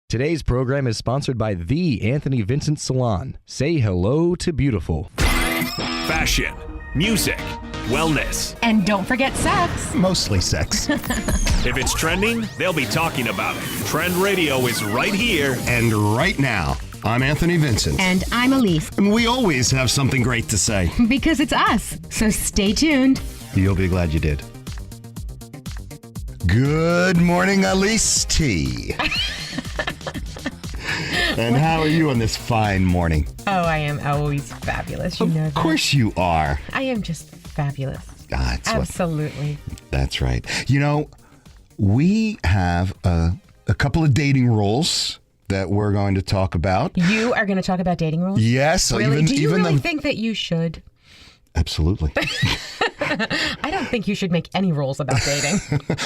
Today's program is sponsored by The Anthony Vincent Salon. Say hello to beautiful. Fashion, music, wellness. And don't forget sex. Mostly sex. If it's trending, they'll be talking about it. Trend Radio is right here. And right now, I'm Anthony Vincent. And I'm Elise. And we always have something great to say. Because it's us. So stay tuned. You'll be glad you did. Good morning, Elise T. And how are you on this fine morning? Oh, I am always fabulous. You know that. Of course you are. I am just fabulous. Absolutely. Absolutely. That's right. You know, we have a couple of dating rules that we're going to talk about. You are going to talk about dating rules? Yes. Really? Do you really though... think that you should? Absolutely. I don't think you should make any rules about dating.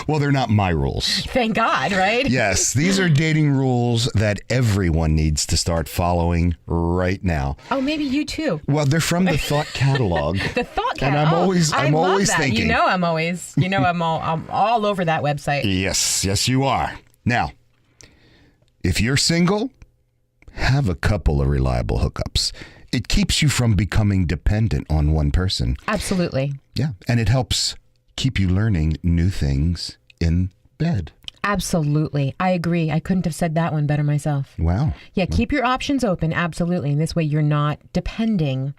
Well, they're not my rules. Thank God, right? Yes, these are dating rules that everyone needs to start following right now. Oh, maybe you too. Well, they're from the Thought Catalog. The Thought Catalog. And I'm always that. thinking. I'm all over that website. Yes, you are. Now, if you're single, have a couple of reliable hookups. It keeps you from becoming dependent on one person. Absolutely. Yeah, and it helps keep you learning new things in bed. Absolutely. I agree. I couldn't have said that one better myself. Wow. Yeah, keep your options open. Absolutely. And this way you're not depending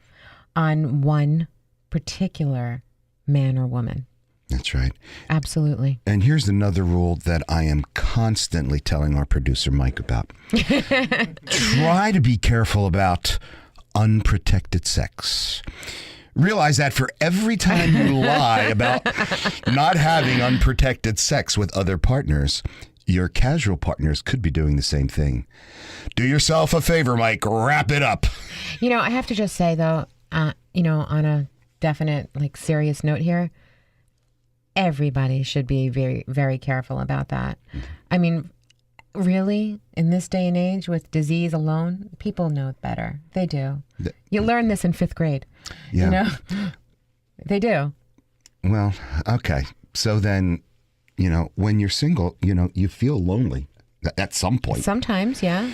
on one particular man or woman. That's right. Absolutely. And here's another rule that I am constantly telling our producer, Mike, about. Try to be careful about unprotected sex. Realize that for every time you lie about not having unprotected sex with other partners, your casual partners could be doing the same thing. Do yourself a favor, Mike. Wrap it up. You know, I have to just say, though, on a definite, serious note here, everybody should be very, very careful about that. I mean, really, in this day and age with disease alone, people know better. They do. You learn this in 5th grade. Yeah. You know? They do. Well, okay. So then, when you're single, you feel lonely at some point. Sometimes, yeah.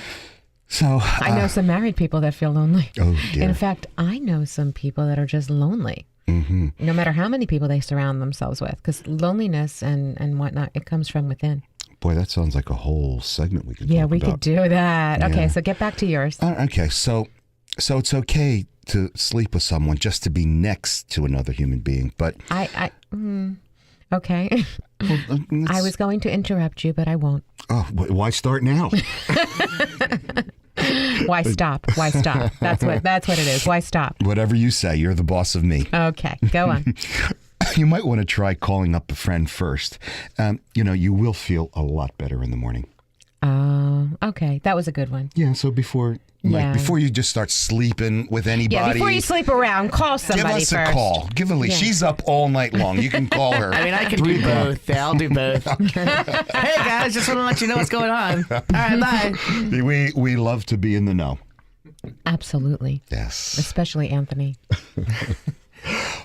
So I know some married people that feel lonely. Oh, dear. In fact, I know some people that are just lonely. Mm-hmm. No matter how many people they surround themselves with, because loneliness and whatnot, it comes from within. Boy, that sounds like a whole segment we could talk about. Yeah, we could do that. Okay, Yeah. so get back to yours. Okay, so it's okay to sleep with someone just to be next to another human being, but Okay. well, I was going to interrupt you, but I won't. Oh, why start now? Why stop? Why stop? That's what it is. Why stop? Whatever you say, you're the boss of me. Okay, go on. You might want to try calling up a friend first. You will feel a lot better in the morning. Oh, okay. That was a good one. Yeah, so before you just start sleeping with anybody. Yeah, before you sleep around, call somebody first. first. Give us a call. Give Elise. Yeah. She's up all night long. You can call her. I mean, I can do both. Yeah, I'll do both. Hey, guys, just want to let you know what's going on. All right, bye. We love to be in the know. Absolutely. Yes. Especially Anthony.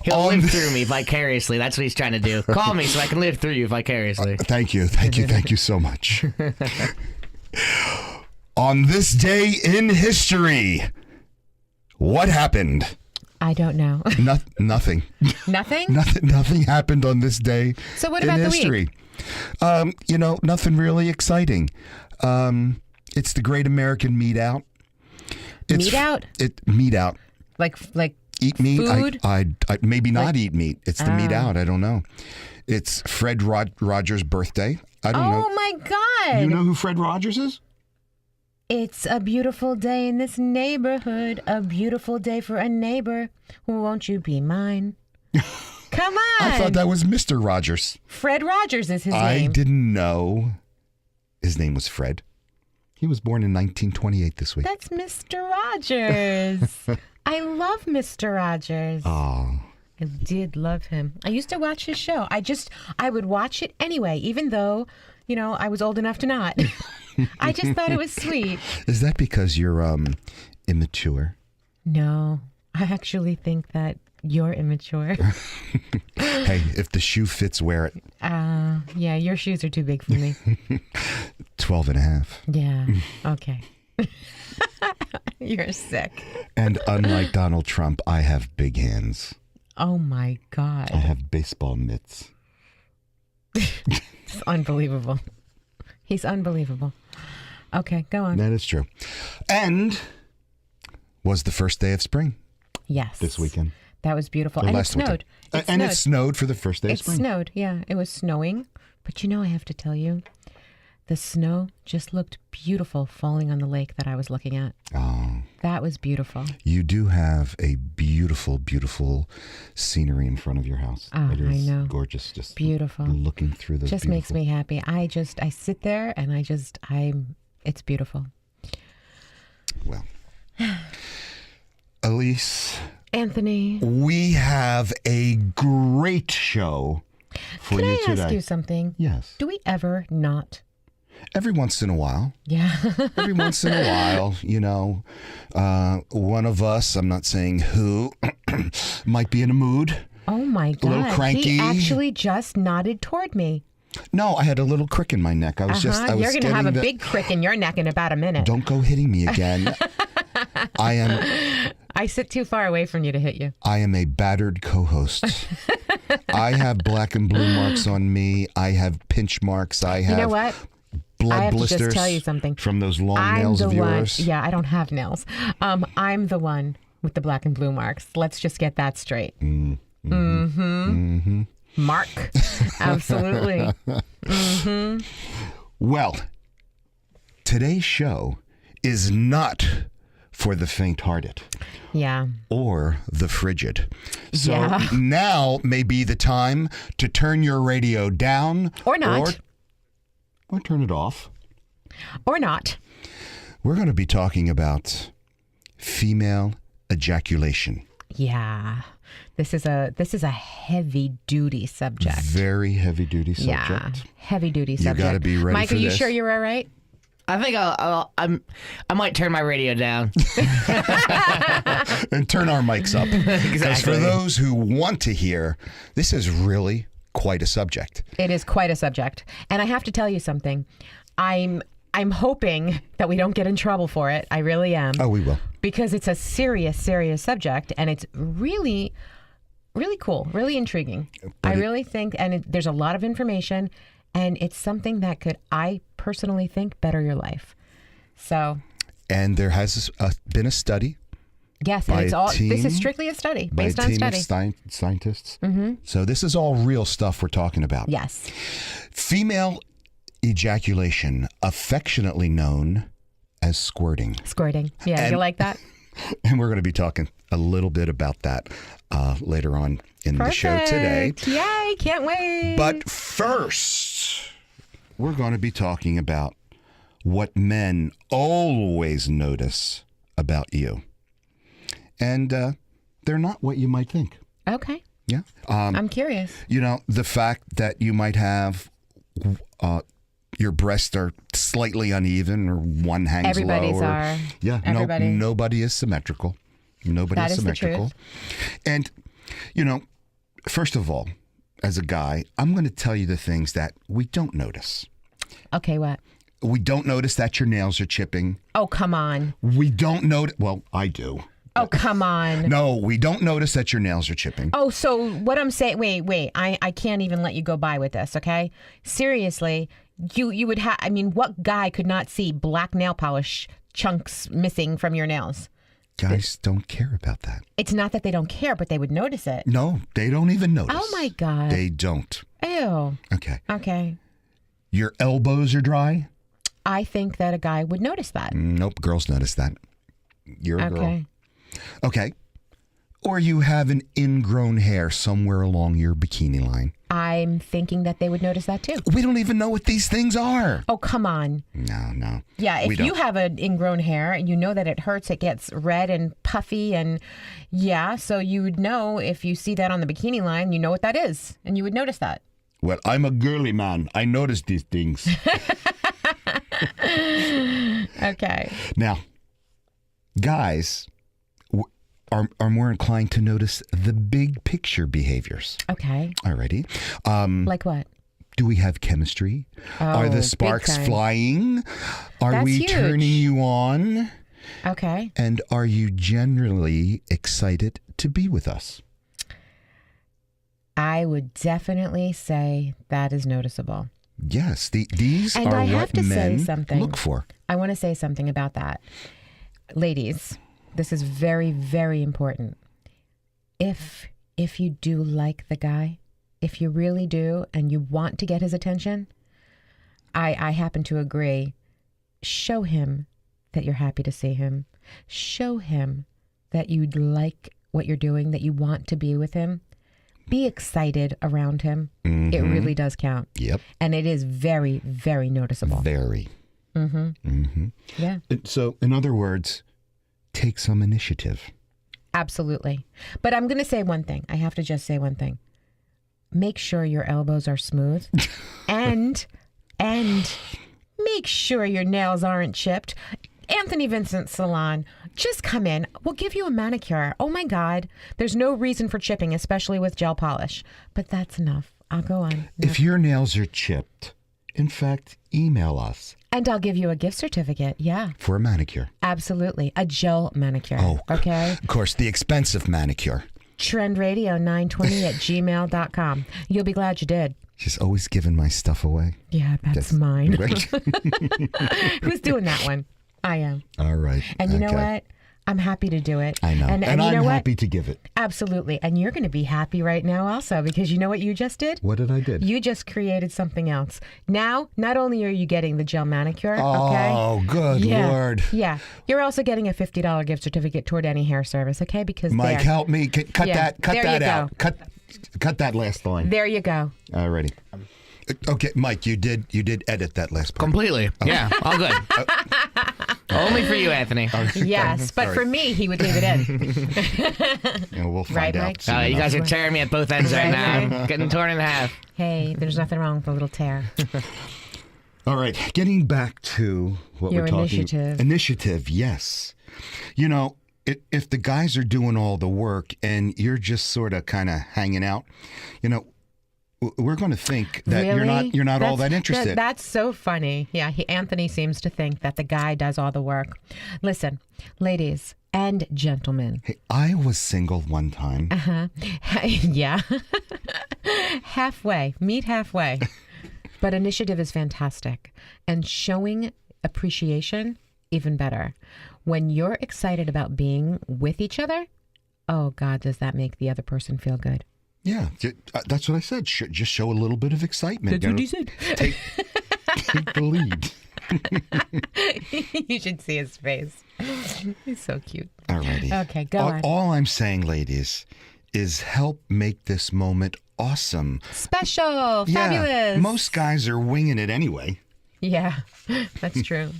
He'll live through me vicariously. That's what he's trying to do. Call me so I can live through you vicariously. Thank you so much. On this day in history, what happened? I don't know. Nothing. Nothing? Nothing happened on this day. So what about in the history. Week? Nothing really exciting. It's the Great American Meat Out. Meat out? Meat out. Like eat meat? food? I maybe not eat meat. It's the meat out. I don't know. It's Fred Rogers' birthday. I don't know. Oh my God! You know who Fred Rogers is? It's a beautiful day in this neighborhood. A beautiful day for a neighbor. Won't you be mine? Come on! I thought that was Mr. Rogers. Fred Rogers is his I name. didn't know his name was Fred. He was born in 1928 this week. That's Mr. Rogers. I love Mr. Rogers. Oh. I did love him. I used to watch his show. I would watch it anyway, even though, I was old enough to not. I just thought it was sweet. Is that because you're immature? No, I actually think that You're immature. Hey, if the shoe fits, wear it. Yeah, your shoes are too big for me. 12 and a half. Yeah. Okay. You're sick. And unlike Donald Trump, I have big hands. Oh my I God. have baseball mitts. It's unbelievable. He's unbelievable. Okay, go on. That is true. And was the first day of spring Yes. this weekend. That was beautiful. Or And it last snowed. weekend. It snowed for the first day of It spring. snowed, yeah. It was snowing. But you know, I have to tell you, the snow just looked beautiful falling on the lake that I was looking at. Oh, That was beautiful. you do have a beautiful, beautiful scenery in front of your house. Oh, It I is know. gorgeous. Just Beautiful. looking through those Just makes beautiful- me happy. I sit there and it's beautiful. Well, Elise, Anthony, we have a great show for can you I today. ask you something? Yes. Do we ever not? Every once in a while. Yeah. Every once in a while, you know, one of us, I'm not saying who, might be in a mood. Oh my God. little cranky. He actually just nodded toward me. No, I had a little crick in my neck. I was I was You're going to have a getting big crick in your neck in about a minute. Don't go hitting me again. I sit too far away from you to hit you. I am a battered co-host. I have black and blue marks on me. I have pinch marks. I have You know what? blood I have to blisters just tell you something. from those long I'm nails the of one. yours. Yeah, I don't have nails. I'm the one with the black and blue marks. Let's just get that straight. Mark. Absolutely. Well, today's show is not for the faint-hearted Yeah. or the frigid. So Yeah. now may be the time to turn your radio down. Or not. Or turn it off. Or not. We're going to be talking about female ejaculation. Yeah. This is a heavy duty subject. Very heavy-duty Yeah. subject. Heavy duty subject. gotta be ready Mike, for are you this. sure you're all right? I think I might turn my radio down. And turn our mics up. Because Exactly. for those who want to hear, this is really quite a subject. It is quite a subject. And I have to tell you something. I'm hoping that we don't get in trouble for it. I really am. Oh, we will. Because it's a serious, serious subject, and it's really, really cool, really intriguing. I really think, and there's a lot of information, and it's something that could, I personally think, better your life. So, And there has been a study yes, By and it's all. a team- This is strictly a study by based a on team study. of scientists. Mm-hmm. So this is all real stuff we're talking about. Yes. Female ejaculation, affectionately known as squirting. Squirting. Yeah, And- you like that? And we're going to be talking a little bit about that later on in the show today. Perfect. Yay, can't wait. But first, we're going to be talking about what men always notice about you. And they're not what you might think. Okay. Yeah. I'm curious. You know, the fact that you might have your breasts are slightly uneven or one hangs Everybody's low. are. Yeah. Everybody. Nobody is symmetrical. Nobody That is is the symmetrical. truth. And, you know, first of all, as a guy, I'm going to tell you the things that we don't notice. Okay, what? We don't notice that your nails are chipping. Oh, come on. We don't notice. Well, I do. Oh, come on. No, we don't notice that your nails are chipping. Oh, so what I'm saying, wait, I can't even let you go by with this, okay? Seriously, you would have, I mean, what guy could not see black nail polish chunks missing from your nails? Guys don't care about that. It's not that they don't care, but they would notice it. No, they don't even notice. Oh my God. They don't. Ew. Okay. Okay. Your elbows are dry? I think that a guy would notice that. Nope, girls notice that. You're a girl. Okay. Okay. Or you have an ingrown hair somewhere along your bikini line. I'm thinking that they would notice that too. We don't even know what these things are. Oh, come on. No. Yeah, We if you don't. have an ingrown hair, you know that it hurts. It gets red and puffy, and yeah, so you would know if you see that on the bikini line, you know what that is, and you would notice that. Well, I'm a girly man. I notice these things. Okay. Now, guys are more inclined to notice the big picture behaviors. Okay. Alrighty. Like what? Do we have chemistry? Are Oh, the big sparks time. flying? Are That's we huge. turning you on? Okay. And are you generally excited to be with us? I would definitely say that is noticeable. Yes, these And are I have what to say men something. look for. I want to say something about that. Ladies, this is very, very important. If you do like the guy, if you really do and you want to get his attention, I happen to agree. Show him that you're happy to see him. Show him that you like what you're doing, that you want to be with him. Be excited around him. It really does count. Yep, And it is very, very noticeable. very. Yeah, So, in other words, take some initiative. absolutely. But I'm going to say one thing. I have to just say one thing. Make sure your elbows are smooth and make sure your nails aren't chipped. Anthony Vincent Salon, just come in. We'll give you a manicure. Oh my God. There's no reason for chipping, especially with gel polish. But that's enough. I'll go on. If your nails are chipped, in fact, email us And I'll give you a gift certificate. Yeah, for a manicure. absolutely. A gel manicure. Oh, Okay. Of course, the expensive manicure. trendradio920@gmail.com. You'll be glad you did. She's always giving my stuff away. Yeah, that's mine. Right? Who's doing that one? I am. All right. And you know Okay. what? I'm happy to do it. I know. And And you I'm know happy what? to give it. Absolutely. And you're going to be happy right now also because you know what you just did? What did I do? You just created something else. Now, not only are you getting the gel manicure, okay? Oh, good Yeah. Lord. Yeah. You're also getting a $50 gift certificate toward any hair service, okay? Because Mike, there. help me. Cut Yeah, that there you that go. out. Cut that last line. There you go. Alrighty. Okay, Mike, you did edit that last part. Completely. Yeah, all good. Only for you, Anthony. Yes. But for me, he would leave it in. Yeah, we'll find Right, out. Mike? soon You enough. guys are tearing me at both ends right Right, now. Getting torn in half. Hey, there's nothing wrong with a little tear. All right, getting back to what Your we're talking. initiative. Initiative, yes. You know, if the guys are doing all the work and you're just sort of kind of hanging out, you know, we're going to think that Really? you're not all That's- that interested. That's so funny. Yeah, Anthony seems to think that the guy does all the work. Listen, ladies and gentlemen. Hey, I was single one time. Yeah. Halfway. Meet halfway. But initiative is fantastic. And showing appreciation, even better. When you're excited about being with each other, oh God, does that make the other person feel good? Yeah, that's what I said. Just show a little bit of excitement. said. Take the lead. You should see his face. He's so cute. All righty. Okay, go on. All I'm saying, ladies, is help make this moment awesome. Special. Yeah, Fabulous. most guys are winging it anyway. Yeah, that's true.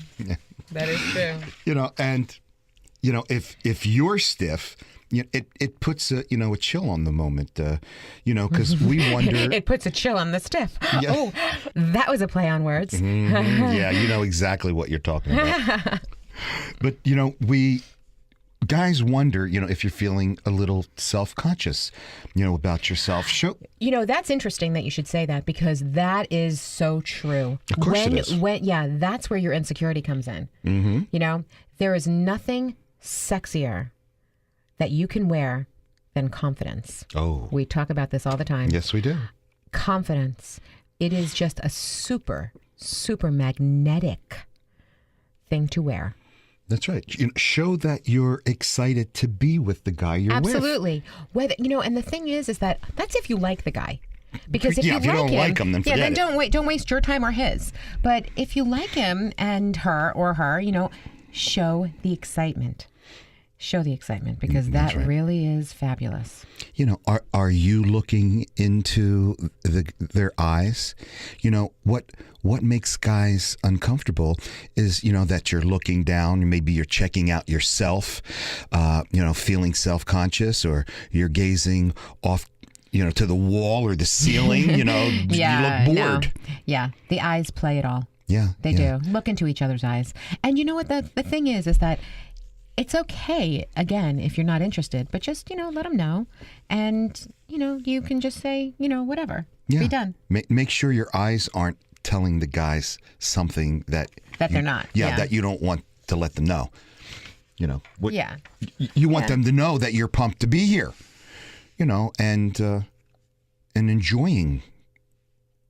That is true. You know, and you know, if you're stiff, you know, it puts a chill on the moment. You know, because we wonder. It puts a chill on the stiff. Yeah. Oh, that was a play on words. Yeah, you know exactly what you're talking about. But you know, guys wonder, you know, if you're feeling a little self-conscious, you know, about yourself. You know, that's interesting that you should say that because that is so true. Of course it is. Yeah, that's where your insecurity comes in. Mm-hmm. You know, there is nothing sexier that you can wear than confidence. Oh, We talk about this all the time. yes, we do. Confidence. It is just a super, super magnetic thing to wear. That's right. You know, show that you're excited to be with the guy you're with. Absolutely. Whether and the thing is that's if you like the guy. Because if Yeah, you if you like don't him, like him, then forget it. don't waste your time or his. But if you like him and her, you know, show the excitement. Show the excitement because that right. really is fabulous. You know, are you looking into their eyes? You know, what makes guys uncomfortable is, you know, that you're looking down, maybe you're checking out yourself, you know, feeling self-conscious, or you're gazing off, you know, to the wall or the ceiling, you know, Yeah, you look bored. no. Yeah, the eyes play it all. Yeah. They yeah. do. Look into each other's eyes. And you know what the thing is that it's okay, again, if you're not interested, but just, let them know. And, you can just say, whatever. Be done. Make sure your eyes aren't telling the guys something that they're not. Yeah, that you don't want to let them know. Yeah. You want them to know that you're pumped to be here, and enjoying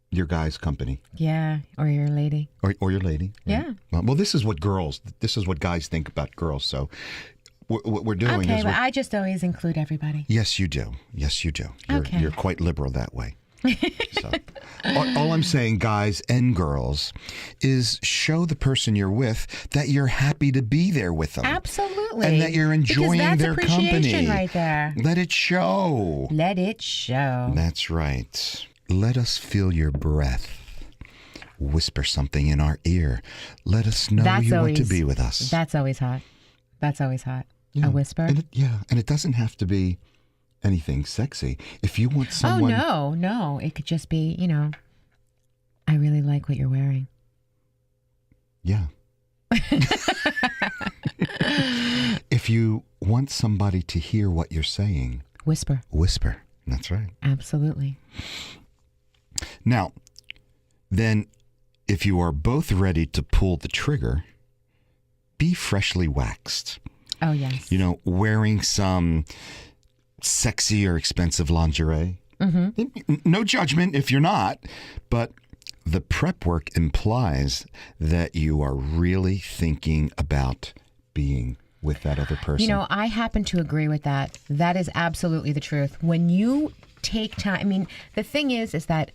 your guy's company. Yeah, or your lady. Or your lady. Yeah. Well, this is what guys think about girls. So what we're doing Okay, is... but I just always include everybody. Yes, you do. Yes, you do. Okay. You're quite liberal that way. So, all I'm saying, guys and girls, is show the person you're with that you're happy to be there with them. Absolutely. And that you're enjoying because that's their appreciation company. right there. Let it show. Let it show. That's right. Let us feel your breath. Whisper something in our ear. Let us know you want to be with us. That's always hot. That's always hot. Yeah. A whisper. And it doesn't have to be anything sexy. If you want someone... Oh, no. It could just be, I really like what you're wearing. Yeah. If you want somebody to hear what you're saying... Whisper. That's right. Absolutely. Now, then, if you are both ready to pull the trigger, be freshly waxed. Oh, yes. Wearing some sexy or expensive lingerie. Mm-hmm. No judgment if you're not, but the prep work implies that you are really thinking about being with that other person. I happen to agree with that. That is absolutely the truth. When you take time, the thing is that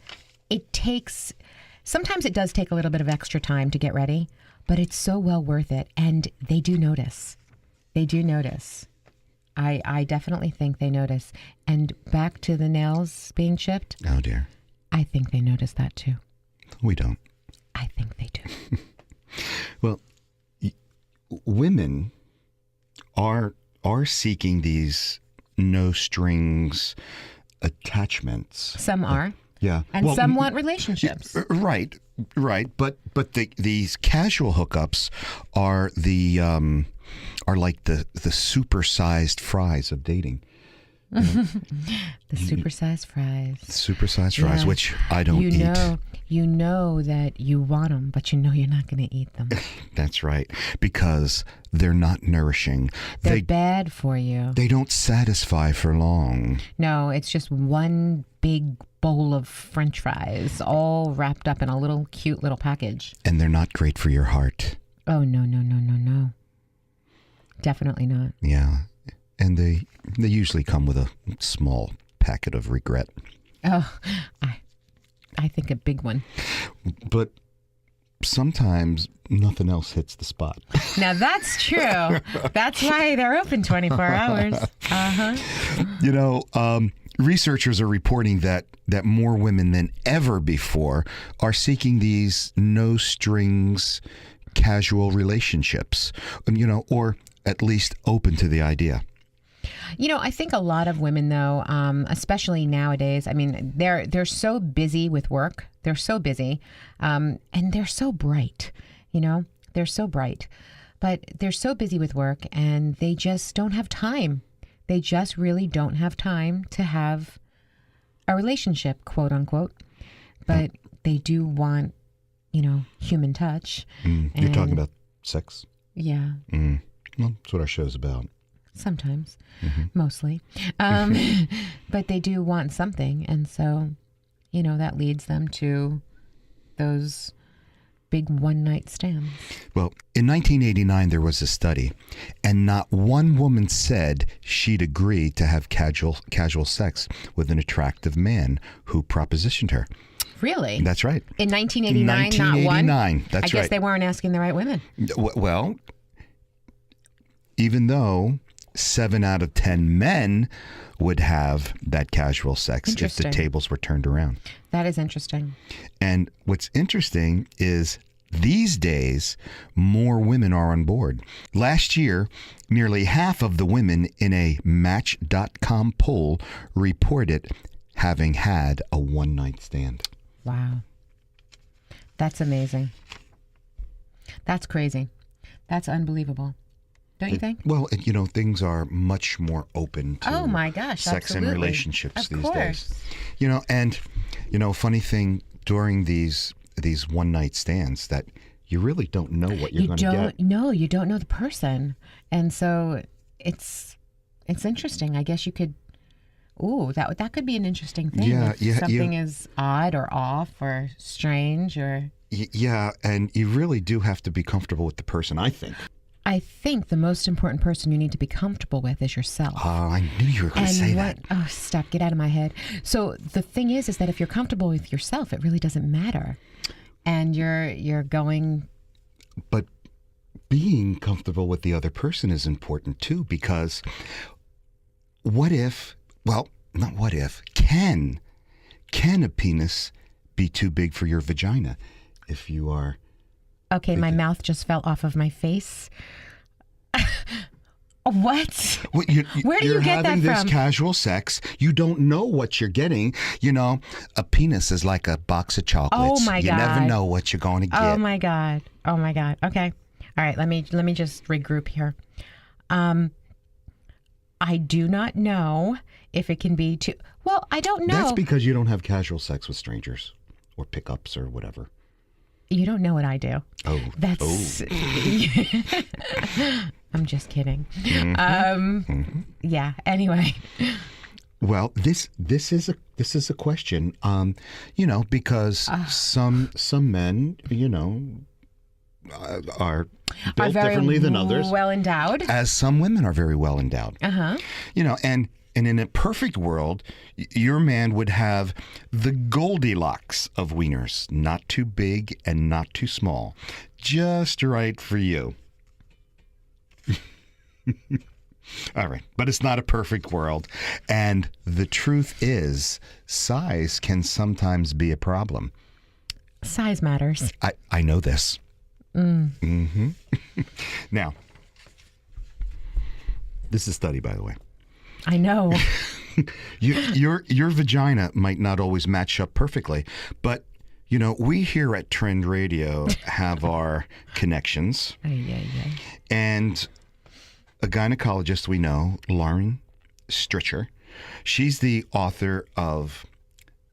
sometimes it does take a little bit of extra time to get ready, but it's so well worth it. And they do notice. I definitely think they notice. And back to the nails being chipped. Oh, dear. I think they notice that too. We don't. I think they do. Well, women are seeking these no strings attachments. Some are. Yeah. And some want relationships. Right. But these casual hookups are like the supersized fries of dating. The supersized fries. Supersized fries, which I don't eat. You know that you want them, but you're not going to eat them. That's right, because they're not nourishing. They're bad for you. They don't satisfy for long. No, it's just one big bowl of French fries, all wrapped up in a little cute little package. And they're not great for your heart. Oh, no. Definitely not. Yeah. And they usually come with a small packet of regret. Oh, I think a big one. But sometimes nothing else hits the spot. Now that's true. That's why they're open 24 hours. Researchers are reporting that more women than ever before are seeking these no strings casual relationships, or at least open to the idea. I think a lot of women, though, especially nowadays, they're so busy with work. They're so busy, and they're so bright. They're so bright, but they're so busy with work, and they just don't have time. They just really don't have time to have a relationship, quote unquote. But they do want, human touch. You're talking about sex? Yeah. Well, that's what our show's about. Sometimes, mostly. But they do want something. And so, that leads them to those big one-night stands. Well, in 1989, there was a study, and not one woman said she'd agree to have casual sex with an attractive man who propositioned her. Really? That's right. In 1989, not one? 1989, that's right. I guess they weren't asking the right women. Well, even though 7 out of 10 men would have that casual sex if the tables were turned around. That is interesting. And what's interesting is these days, more women are on board. Last year, nearly half of the women in a Match.com poll reported having had a one-night stand. Wow. That's amazing. That's crazy. That's unbelievable. don't you think? Well, things are much more open to Oh my gosh, sex and absolutely. relationships Of these course. days. And funny thing during these one night stands that you really don't know what you're going to get. No, you don't know the person, and so it's interesting. I guess you could. Ooh, that could be an interesting thing. Yeah, if something is odd or off or strange or. Yeah, and you really do have to be comfortable with the person, I think. I think the most important person you need to be comfortable with is yourself. Oh, I knew you were going to say that. Oh, stop! Get out of my head. So the thing is that if you're comfortable with yourself, it really doesn't matter, and you're going. But being comfortable with the other person is important too, because what if? Well, not what if. Can a penis be too big for your vagina if you are? Okay, my mouth just fell off of my face. What? Well, Where do you get that having this from? casual sex. You don't know what you're getting. A penis is like a box of chocolates. Oh my You God. never know what you're going to get. Oh my God. Okay. All right. Let me just regroup here. I do not know if it can be too. Well, I don't know. That's because you don't have casual sex with strangers or pickups or whatever. You don't know what I do. Oh, That's. I'm just kidding. Yeah. Anyway. Well, this is a question. Because some men, are built differently than others. Well endowed. As some women are very well endowed. And in a perfect world, your man would have the Goldilocks of wieners, not too big and not too small, just right for you. All right, but it's not a perfect world, and the truth is, size can sometimes be a problem. Size matters. I know this. Mm-hmm. Now, this is a study, by the way. I know. Your vagina might not always match up perfectly, but we here at Trend Radio have our connections, and a gynecologist we know, Lauren Stritcher, she's the author of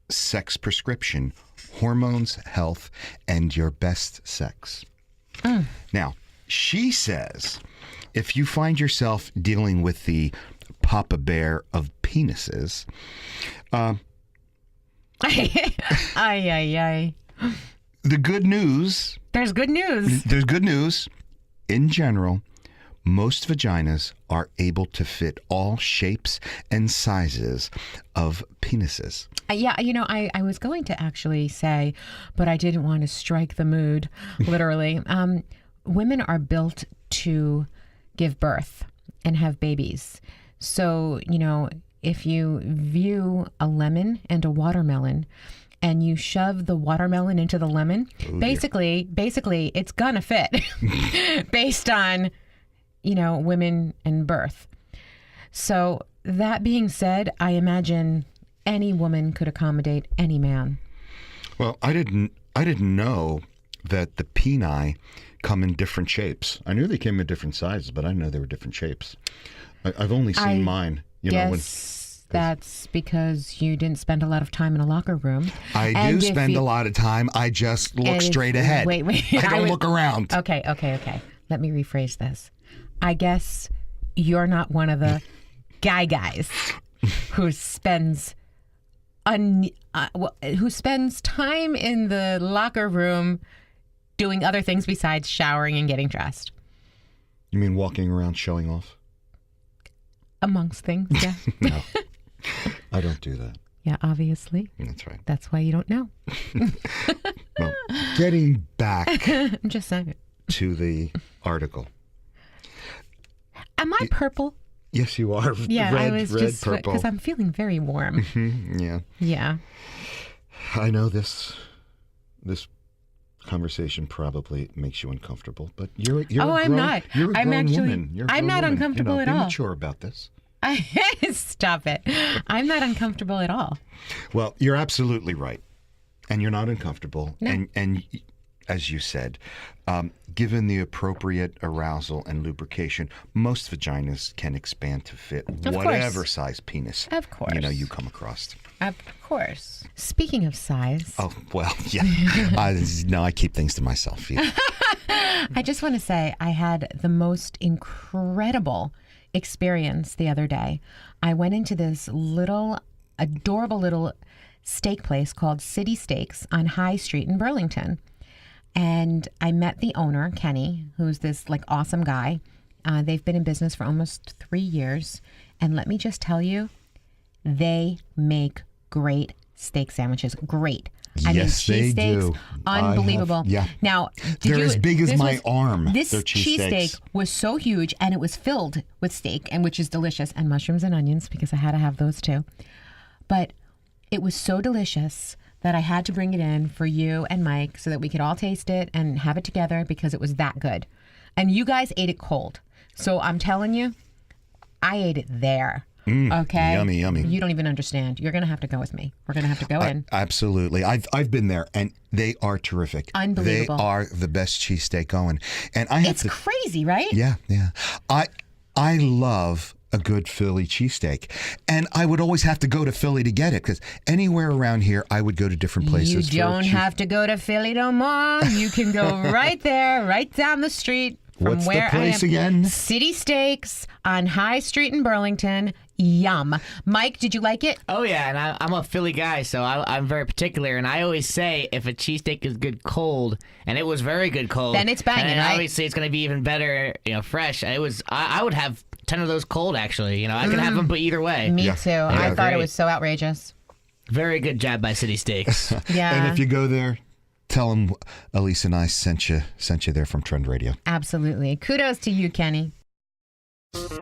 Sex Prescription: Hormones, Health, and Your Best Sex. Now, she says if you find yourself dealing with the Papa Bear of penises, the good news. There's good news. There's good news. In general, most vaginas are able to fit all shapes and sizes of penises. I was going to actually say, but I didn't want to strike the mood, literally. Women are built to give birth and have babies. So, if you view a lemon and a watermelon and you shove the watermelon into the lemon, basically it's gonna fit based on, women and birth. So that being said, I imagine any woman could accommodate any man. Well, I didn't know that the peni come in different shapes. I knew they came in different sizes, but I didn't know they were different shapes. I've only seen mine. That's because you didn't spend a lot of time in a locker room. I do spend a lot of time. I just look straight ahead. Wait. I don't look around. Okay. Let me rephrase this. I guess you're not one of the guys who spends time in the locker room doing other things besides showering and getting dressed. You mean walking around showing off? Amongst things, yeah. No, I don't do that. Yeah, obviously. That's right. That's why you don't know. Well, getting back I'm just saying. to the article. Am I purple? Yes, you are. Yeah, red, I was red, just purple. because I'm feeling very warm. Yeah. Yeah. I know this conversation probably makes you uncomfortable, but you're I'm not. You're a I'm grown actually- woman. You're a I'm grown not woman. uncomfortable at be all. mature about this. Stop it. I'm not uncomfortable at all. Well, you're absolutely right, and you're not uncomfortable, No. and as you said, given the appropriate arousal and lubrication, most vaginas can expand to fit whatever size penis Of course. you come across. Of course. Speaking of size, Oh, well, yeah. No, I keep things to myself. Yeah. I just want to say I had the most incredible experience the other day. I went into this adorable little steak place called City Steaks on High Street in Burlington. And I met the owner, Kenny, who's this like awesome guy. They've been in business for almost 3 years. And let me just tell you, they make great steak sandwiches. Great. Yes, they do. Unbelievable. Yeah. Now, They're as big as this my arm. This They're cheesesteak was so huge, and it was filled with steak, and which is delicious, and mushrooms and onions, because I had to have those too. But it was so delicious that I had to bring it in for you and Mike so that we could all taste it and have it together because it was that good. And you guys ate it cold. So I'm telling you, I ate it there. Okay. Yummy, yummy. You don't even understand. You're going to have to go with me. We're going to have to go in. Absolutely. I've been there, and they are terrific. Unbelievable. They are the best cheesesteak going. And I have It's crazy, right? Yeah. I love a good Philly cheesesteak, and I would always have to go to Philly to get it because anywhere around here I would go to different places. You don't have to go to Philly no more. You can go right there, right down the street from What's where the place I am. again? City Steaks on High Street in Burlington. Yum. Mike, did you like it? Oh, yeah, and I'm a Philly guy, so I'm very particular, and I always say if a cheesesteak is good cold, and it was very good cold, Then it's banging, and right? obviously it's going to be even better, fresh. I would have 10 of those cold, actually. I could have them, but either way. Me too. I thought it great. was so outrageous. Very good job by City Steaks. Yeah. And if you go there, tell them Elise and I sent you there from Trend Radio. Absolutely. Kudos to you, Kenny.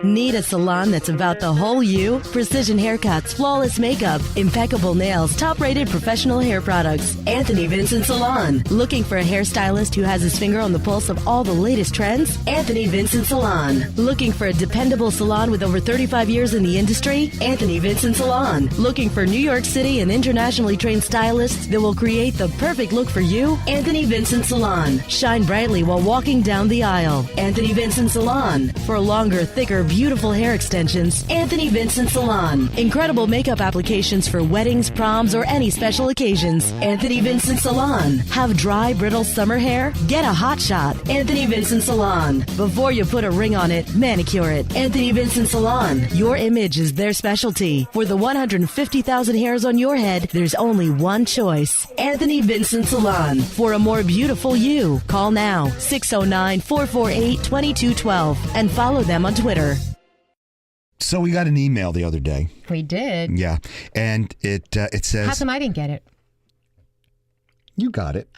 Need a salon that's about the whole you? Precision haircuts, flawless makeup, impeccable nails, top-rated professional hair products. Anthony Vincent Salon. Looking for a hairstylist who has his finger on the pulse of all the latest trends? Anthony Vincent Salon. Looking for a dependable salon with over 35 years in the industry? Anthony Vincent Salon. Looking for New York City and internationally trained stylists that will create the perfect look for you? Anthony Vincent Salon. Shine brightly while walking down the aisle. Anthony Vincent Salon. For longer, thicker, beautiful hair extensions, Anthony Vincent Salon. Incredible makeup applications for weddings, proms, or any special occasions. Anthony Vincent Salon. Have dry, brittle summer hair? Get a hot shot. Anthony Vincent Salon. Before you put a ring on it, manicure it. Anthony Vincent Salon. Your image is their specialty. For the 150,000 hairs on your head, there's only one choice. Anthony Vincent Salon. For a more beautiful you, call now 609-448-2212 and follow them on Twitter. So we got an email the other day. We did. Yeah, and it says, How come I didn't get it? "You got it."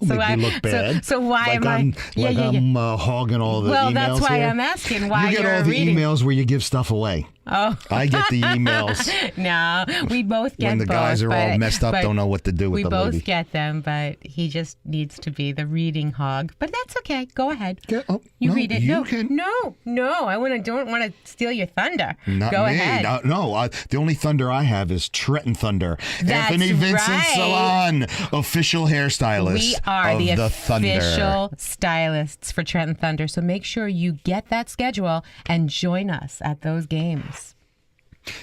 So Make me look bad. So why like am I? I'm, like I'm hogging all the emails. Well, that's why here. I'm asking why you get you're all the reading. emails where you give stuff away. Oh, I get the emails no, we both get when the both, guys are all but- messed up, but don't know what to do with we the both lady. get them, but he just needs to be the reading hog. But that's okay. Go ahead. You no, read it. you No, can- no. I don't want to steal your thunder. Not Go me. ahead. No, the only thunder I have is Trenton Thunder. That's Anthony Vincent right. Salon, official hairstylist We are of the Thunder. official stylists for Trenton Thunder. So make sure you get that schedule and join us at those games.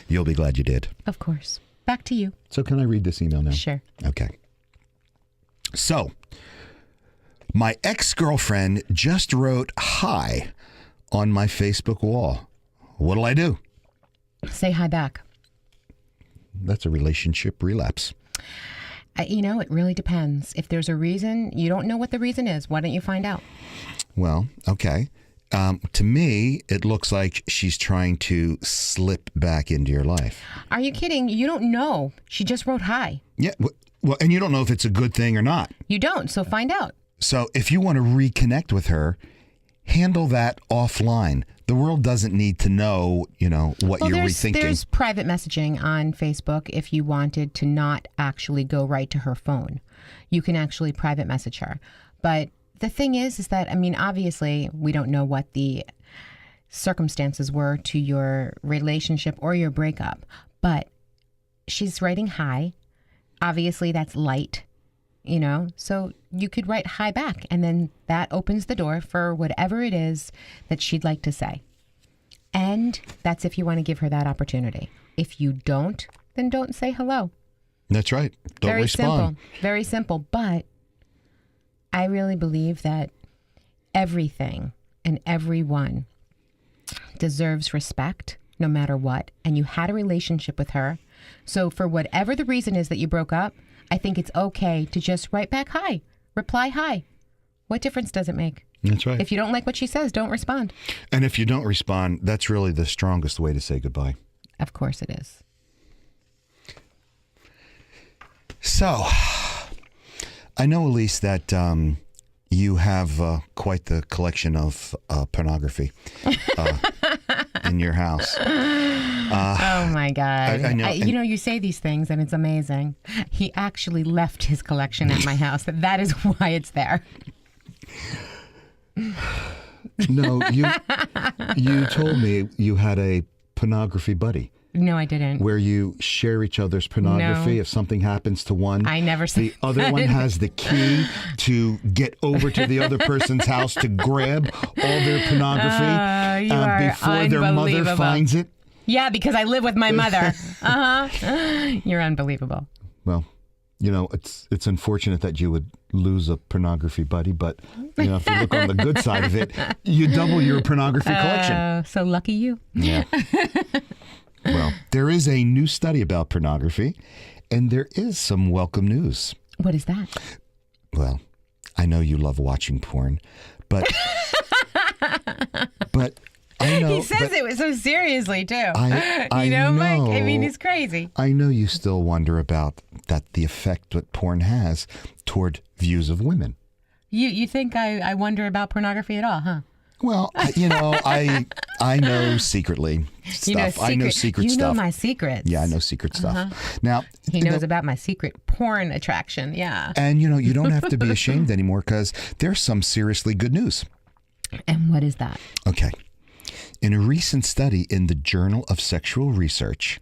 You'll be glad you did. Of course. Back to you. So can I read this email now? Sure. Okay. So, my ex-girlfriend just wrote hi on my Facebook wall. What'll I do? Say hi back. That's a relationship relapse. It really depends. If there's a reason, you don't know what the reason is. Why don't you find out? Well, okay. To me, it looks like she's trying to slip back into your life. Are you kidding? You don't know. She just wrote hi. Yeah. Well, and you don't know if it's a good thing or not. You don't, so find out. So if you want to reconnect with her, handle that offline. The world doesn't need to know, what you're rethinking. There's private messaging on Facebook if you wanted to not actually go right to her phone. You can actually private message her. But the thing is that, obviously, we don't know what the circumstances were to your relationship or your breakup. But she's writing hi. Obviously, that's light. you know, so you could write hi back, and then that opens the door for whatever it is that she'd like to say. And that's if you want to give her that opportunity. If you don't, then don't say hello. That's right. Don't Very respond. simple. Very simple. But I really believe that everything and everyone deserves respect no matter what. And you had a relationship with her. So for whatever the reason is that you broke up, I think it's okay to just write back hi, reply hi. What difference does it make? That's right. If you don't like what she says, don't respond. And if you don't respond, that's really the strongest way to say goodbye. Of course it is. So, I know, Elise, that you have quite the collection of pornography in your house. Oh my God. I know. You know, you say these things and it's amazing. He actually left his collection at my house. That is why it's there. No, you told me you had a pornography buddy. No, I didn't. Where you share each other's pornography. No. If something happens to one, I never said the other one has the key to get over to the other person's house to grab all their pornography you are before their mother unbelievable. finds it. Yeah, because I live with my mother. You're unbelievable. Well, you know, it's unfortunate that you would lose a pornography buddy, but you know, if you look on the good side of it, you double your pornography collection. So lucky you. Yeah. Well, there is a new study about pornography, and there is some welcome news. What is that? Well, I know you love watching porn, but I know He says it so seriously too. I you know, Mike. I know. mean, he's crazy. I know you still wonder about the effect that porn has toward views of women. You think I wonder about pornography at all, huh? Well, you know, I know secretly stuff. I know secret you stuff. You know my secrets. Yeah, I know secret stuff. Now, He knows about my secret porn attraction. Yeah. and you know, you don't have to be ashamed anymore because there's some seriously good news. And what is that? Okay. In a recent study in the Journal of Sexual Research,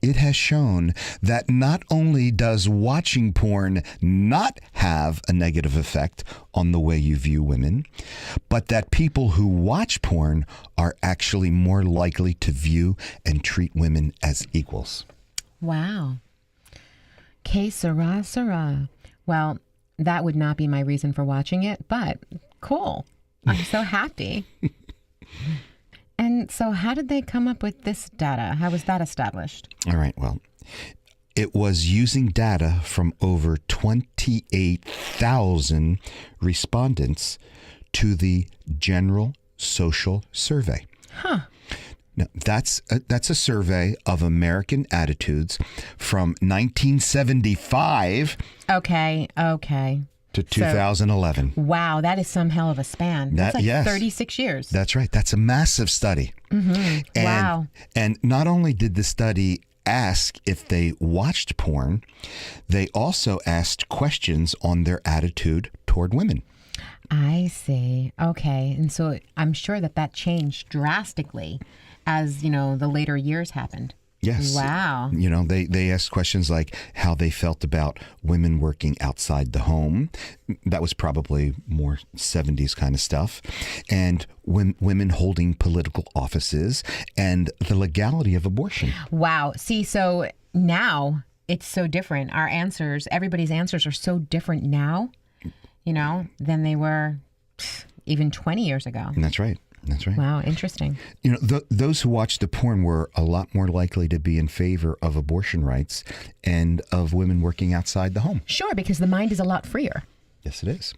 it has shown that not only does watching porn not have a negative effect on the way you view women, but that people who watch porn are actually more likely to view and treat women as equals. Wow. Que sera, sera. Well, that would not be my reason for watching it, but cool. I'm so happy. And so how did they come up with this data? How was that established? All right, well, it was using data from over 28,000 respondents to the General Social Survey. Huh. Now, that's a survey of American attitudes from 1975 Okay. to 2011. Wow, that is some hell of a span. That's like yes. 36 years. That's right. That's a massive study. And, Wow. And not only did the study ask if they watched porn, they also asked questions on their attitude toward women. I see. Okay. And so I'm sure that changed drastically as, you know, the later years happened. Yes. Wow. You know, they asked questions like how they felt about women working outside the home. That was probably more 70s kind of stuff. And women holding political offices and the legality of abortion. Wow. See, so now it's so different. Our answers, everybody's answers are so different now, you know, than they were even 20 years ago. And that's right. That's right. Wow, interesting. You know, those who watched the porn were a lot more likely to be in favor of abortion rights and of women working outside the home. Sure, because the mind is a lot freer Yes, it is.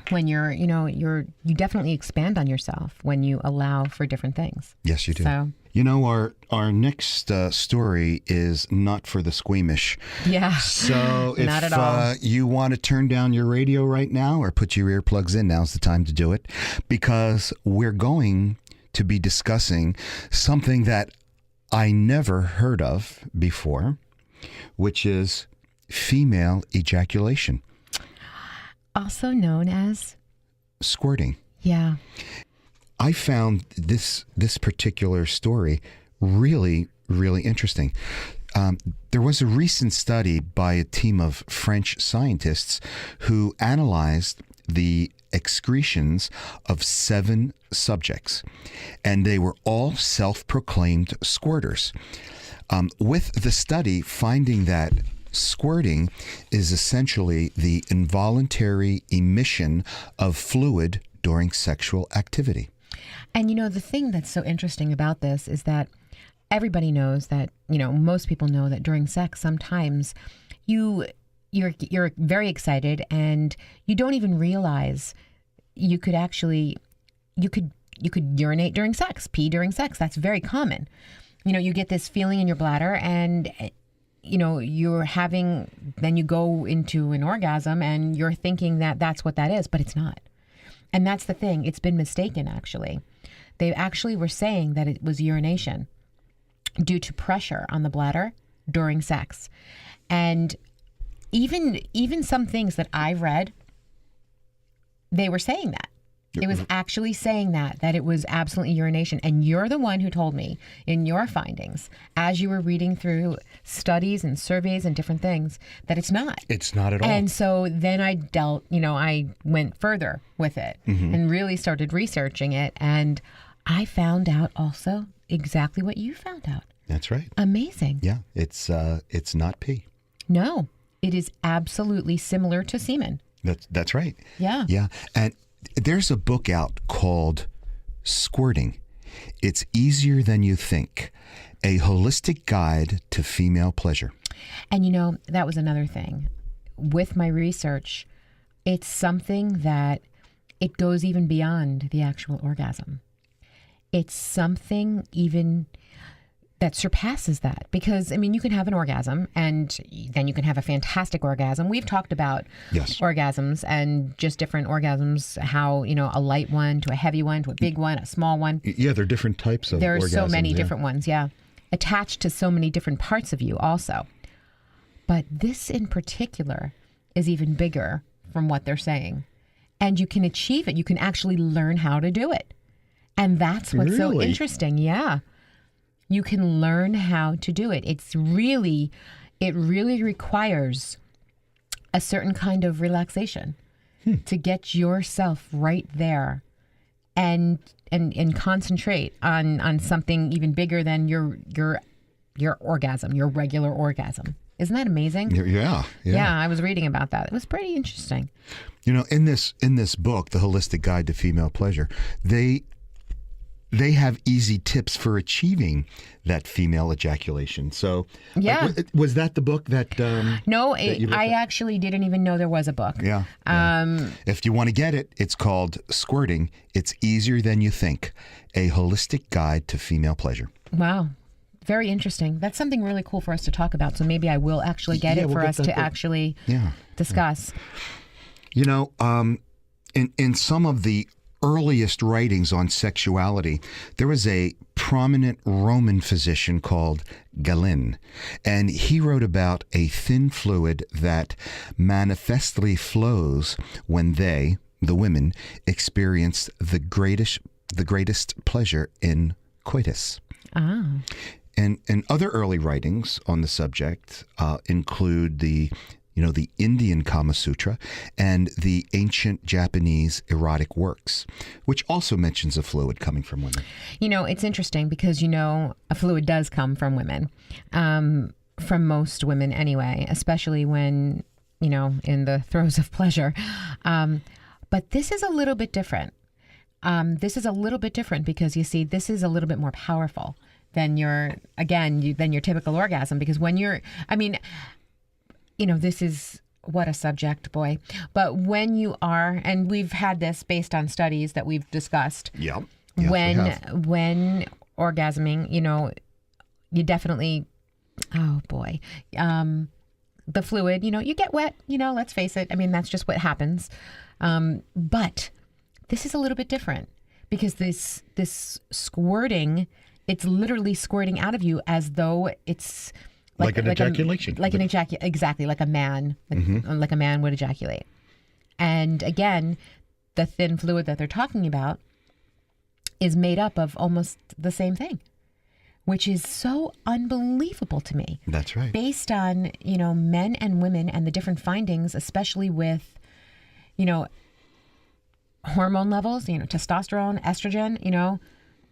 when you definitely expand on yourself when you allow for different things. Yes, you do. So, You know, our next story is not for the squeamish. yeah. So if Not at all. You want to turn down your radio right now or put your earplugs in, now's the time to do it, because we're going to be discussing something that I never heard of before, which is female ejaculation, Also known as, squirting. yeah. I found this particular story really, really interesting. There was a recent study by a team of French scientists who analyzed the excretions of 7 subjects, and they were all self-proclaimed squirters. With the study finding that squirting is essentially the involuntary emission of fluid during sexual activity. And the thing that's so interesting about this is that everybody knows that, most people know that during sex, sometimes you're very excited and you don't even realize you could urinate during sex, pee during sex. That's very common. You get this feeling in your bladder and then you go into an orgasm and you're thinking that that's what that is, but it's not. And that's the thing. It's been mistaken, actually. They actually were saying that it was urination due to pressure on the bladder during sex. And even some things that I've read, they were saying that. It was actually saying that it was absolutely urination. And you're the one who told me in your findings, as you were reading through studies and surveys and different things, that it's not. It's not at all. And so then I went further with it and really started researching it. And I found out also exactly what you found out. That's right. Amazing. Yeah, it's not pee. No, it is absolutely similar to semen. That's right. Yeah. Yeah, and there's a book out called Squirting. It's Easier Than You Think, a holistic guide to female pleasure. And that was another thing. With my research, it's something that it goes even beyond the actual orgasm. It's something even that surpasses that, because you can have an orgasm and then you can have a fantastic orgasm. We've talked about orgasms and just different orgasms, how a light one to a heavy one to a big one, a small one. Yeah, there are different types of orgasms. There are so many different ones, attached to so many different parts of you also. But this in particular is even bigger from what they're saying, and you can achieve it. You can actually learn how to do it, and that's what's so interesting. Yeah. You can learn how to do it. It really requires a certain kind of relaxation to get yourself right there and concentrate on something even bigger than your orgasm, your regular orgasm. Isn't that amazing? Yeah. Yeah, I was reading about that. It was pretty interesting. In this book, The Holistic Guide to Female Pleasure, they have easy tips for achieving that female ejaculation. So, was that the book that? No, I actually didn't even know there was a book. Yeah. If you want to get it, it's called Squirting. It's Easier Than You Think, a holistic guide to female pleasure. Wow. Very interesting. That's something really cool for us to talk about. So maybe I will actually get it for us to actually discuss. In some of the earliest writings on sexuality, there was a prominent Roman physician called Galen, and he wrote about a thin fluid that manifestly flows when they, the women, experience the greatest pleasure in coitus. Ah. And other early writings on the subject include the Indian Kama Sutra and the ancient Japanese erotic works, which also mentions a fluid coming from women. It's interesting because, a fluid does come from women, from most women anyway, especially when, in the throes of pleasure. But this is a little bit different. Because, you see, this is a little bit more powerful than your typical orgasm, because when this is what a subject, boy. But when you are, and we've had this based on studies that we've discussed. Yeah. Yes, when orgasming, you definitely, oh boy, the fluid, you get wet, let's face it. That's just what happens. But this is a little bit different because this squirting, it's literally squirting out of you as though it's like an ejaculation. Exactly, like a man, like a man would ejaculate. And again, the thin fluid that they're talking about is made up of almost the same thing. which is so unbelievable to me. That's right. Based on, men and women and the different findings, especially with, hormone levels, testosterone, estrogen,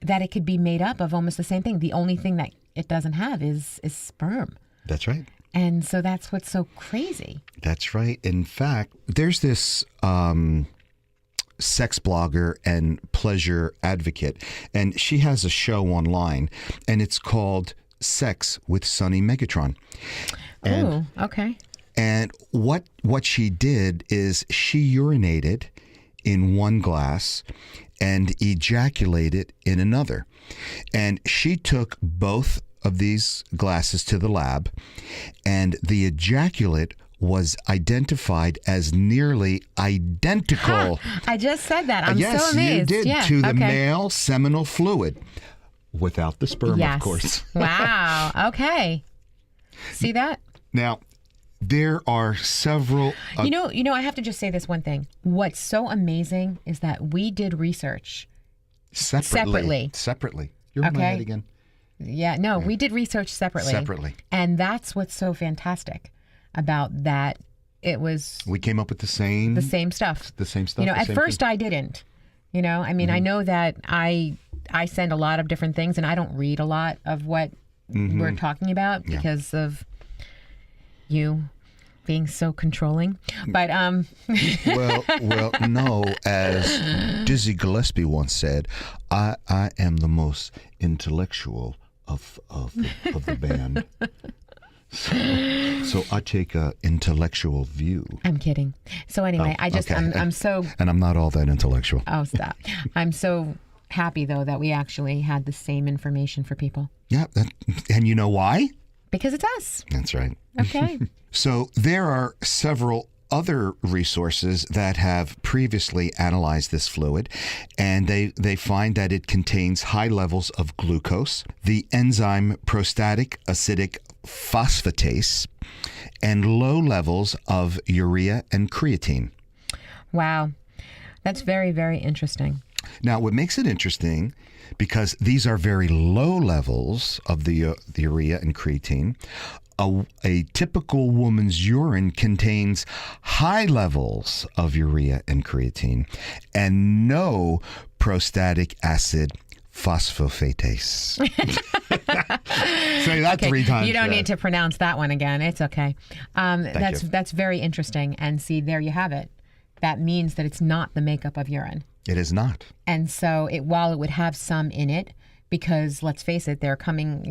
that it could be made up of almost the same thing. The only thing that it doesn't have is sperm. That's right. And so that's what's so crazy. That's right. In fact, there's this sex blogger and pleasure advocate, and she has a show online, and it's called Sex with Sonny Megatron. Oh, okay. And what she did is she urinated in one glass and ejaculated in another. And she took both of these glasses to the lab, and the ejaculate was identified as nearly identical. I just said that. I'm yes, so amazed. you did, yeah. to the okay. male seminal fluid, without the sperm, Yes. of course. Wow. Okay. See that? Now, there are several. You know, I have to just say this one thing. What's so amazing is that we did research. Separately. You're in my Okay. head again. Yeah, no, we did research separately. Separately. And that's what's so fantastic about that. It was We came up with the same stuff. The same stuff. the At same first thing. I didn't. I mean, I know that I send a lot of different things, and I don't read a lot of what we're talking about because of you being so controlling. But well, no. As Dizzy Gillespie once said, I am the most intellectual of the band. So I take a intellectual view. I'm kidding. So anyway, okay. I'm so And I'm not all that intellectual. oh stop. I'm so happy though that we actually had the same information for people Yeah, and you know why? because it's us. That's right. Okay. So there are several other resources that have previously analyzed this fluid, and they find that it contains high levels of glucose, the enzyme prostatic acidic phosphatase, and low levels of urea and creatine. Wow. That's very, very interesting. Now, what makes it interesting, because these are very low levels of the urea and creatine, a typical woman's urine contains high levels of urea and creatine and no prostatic acid phosphatase. Say that 3 times. You don't need to pronounce that one again. It's okay. you. That's very interesting. And see, there you have it. That means that it's not the makeup of urine. It is not. And so while it would have some in it, because let's face it, they're coming,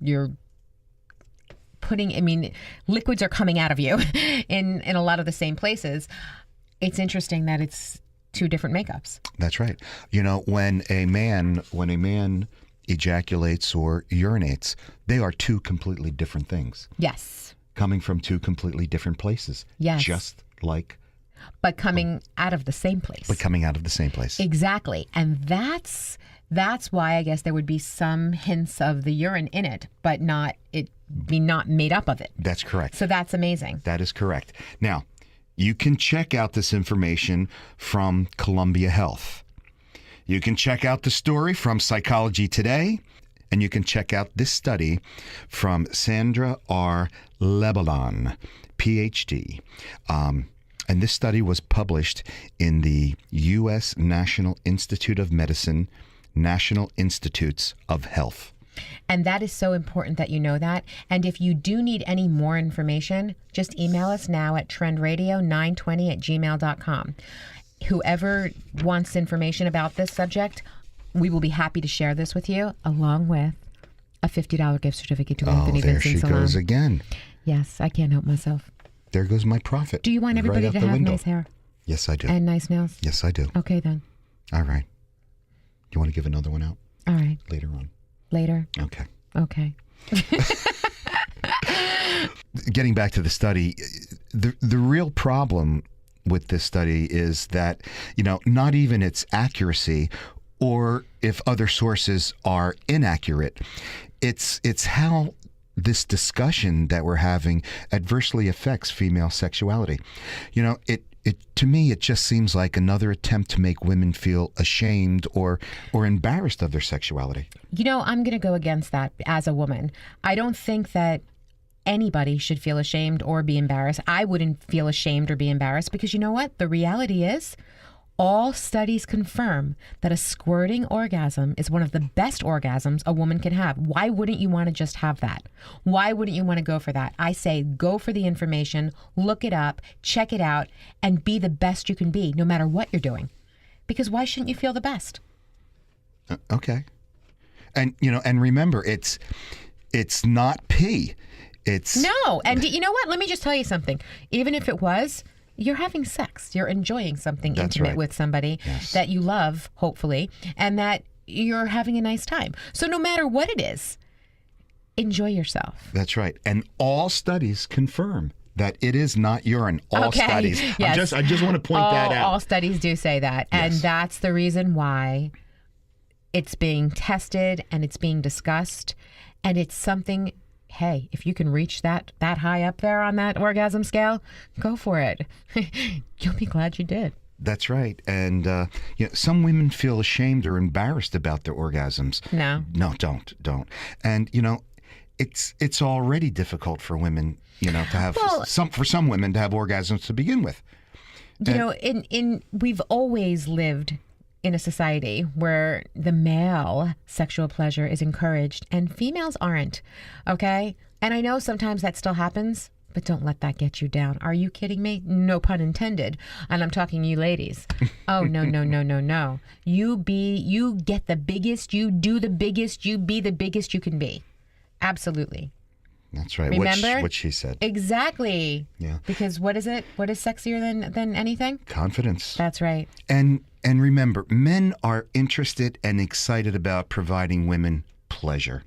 you're putting, I mean, liquids are coming out of you in a lot of the same places. It's interesting that it's 2 different makeups. That's right. When a man ejaculates or urinates, they are 2 completely different things, Yes. coming from 2 completely different places. Yes. Just like, But coming out of the same place. but coming out of the same place. Exactly. And that's why I guess there would be some hints of the urine in it, but not made up of it. That's correct. So that's amazing. That is correct. Now, you can check out this information from Columbia Health. You can check out the story from Psychology Today, and you can check out this study from Sandra R. Lebanon, PhD. And this study was published in the U.S. National Institute of Medicine, National Institutes of Health. And that is so important that you know that. And if you do need any more information, just email us now at trendradio920@gmail.com. Whoever wants information about this subject, we will be happy to share this with you, along with a $50 gift certificate to Anthony there Vincent she Salon. goes again. Yes, I can't help myself. There goes my profit. Do you want everybody right out to the have window. nice hair Yes, I do. and nice nails? Yes, I do. Okay, then. All right. You want to give another one out All right. later on? Later. Okay. Okay. Getting back to the study, the real problem with this study is that, not even its accuracy, or if other sources are inaccurate, it's how this discussion that we're having adversely affects female sexuality. to me, it just seems like another attempt to make women feel ashamed or embarrassed of their sexuality. You know, I'm going to go against that as a woman. I don't think that anybody should feel ashamed or be embarrassed. I wouldn't feel ashamed or be embarrassed because you know what? The reality is, all studies confirm that a squirting orgasm is one of the best orgasms a woman can have. Why wouldn't you want to just have that? Why wouldn't you want to go for that? I say go for the information, look it up, check it out, and be the best you can be, no matter what you're doing. Because why shouldn't you feel the best? Okay. And, and remember, it's not pee. It's... No. And you know what? Let me just tell you something. Even if it was... You're having sex. You're enjoying something That's intimate right. with somebody that you love, hopefully, and that you're having a nice time. So no matter what it is, enjoy yourself. That's right. And all studies confirm that it is not urine. All studies. Yes. I just want to point that out. All studies do say that. And Yes. that's the reason why it's being tested and it's being discussed. And it's something... Hey, if you can reach that high up there on that orgasm scale, go for it. You'll be glad you did. That's right. And some women feel ashamed or embarrassed about their orgasms. No. No, don't. And it's already difficult for women, to have for some women to have orgasms to begin with. We've always lived in a society where the male sexual pleasure is encouraged and females aren't, okay? And I know sometimes that still happens, but don't let that get you down. Are you kidding me? No pun intended. And I'm talking you ladies. Oh, no. You get the biggest, you do the biggest, you be the biggest you can be. Absolutely. That's right. Remember? What she said. Exactly. Yeah. Because what is it? What is sexier than anything? Confidence. That's right. And remember, men are interested and excited about providing women pleasure.